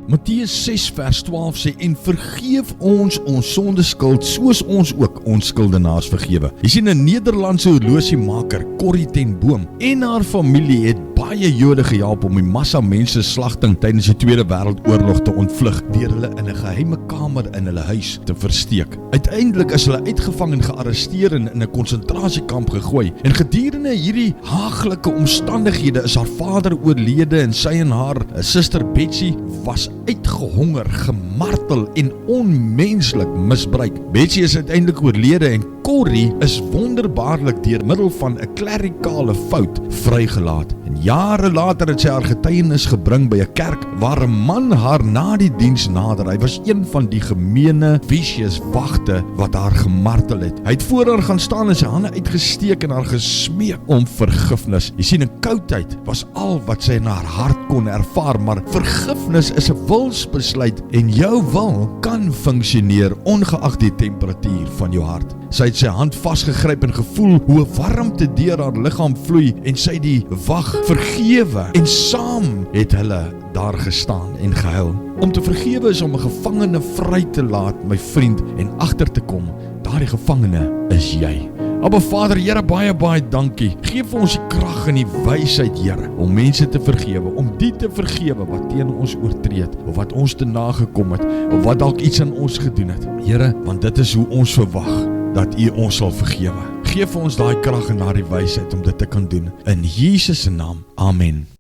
Matteus 6 vers 12 sê, en vergeef ons sondeskuld, soos ons ook ons skuldenaars vergewe. Jy sien, 'n Nederlandse horlosiemaker, Corrie ten Boom, en haar familie het baie Jode gehelp om die massa mense slagting tydens die Tweede Wêreldoorlog te ontvlug, deur hulle in 'n geheime kamer in hulle huis te versteek. Uiteindelik is hulle uitgevang en gearresteer en in 'n konsentrasiekamp gegooi. En gedurende hierdie haaglike omstandighede is haar vader oorlede en sy en haar suster Betsy was uitgehonger, gemartel en onmenslik misbruik. Betsy is uiteindelik oorlede en Corrie is wonderbaarlik deur middel van 'n klerikale fout vrygelaat. En jare later het sy haar getuienis gebring by 'n kerk waar 'n man haar na die diens nader. Hy was een van die gemeene, vicious wagte wat haar gemartel het. Hy het voor haar gaan staan en sy hande uitgesteek en haar gesmeek om vergifnis. Jy sien, 'n koudheid was al wat sy in haar hart kon ervaar, maar vergifnis is 'n wilsbesluit en jou wil kan funksioneer ongeag die temperatuur van jou hart. Sy het sy hand vasgegryp en gevoel hoe 'n warmte deur haar liggaam vloei en sy die wag vergewe en saam het hulle daar gestaan en gehuil. Om te vergewe is om 'n gevangene vry te laat, my vriend, en agter te kom, daardie gevangene is jy. Abba Vader, Here, baie dankie. Geef vir ons die krag en die wysheid, Here, om mense te vergewe, om die te vergewe wat teen ons oortree het, of wat ons te nagekom het, of wat dalk iets aan ons gedoen het. Here, want dit is hoe ons verwag dat U ons sal vergewe. Geef vir ons daai krag en daai wysheid om dit te kan doen. In Jesus se naam. Amen.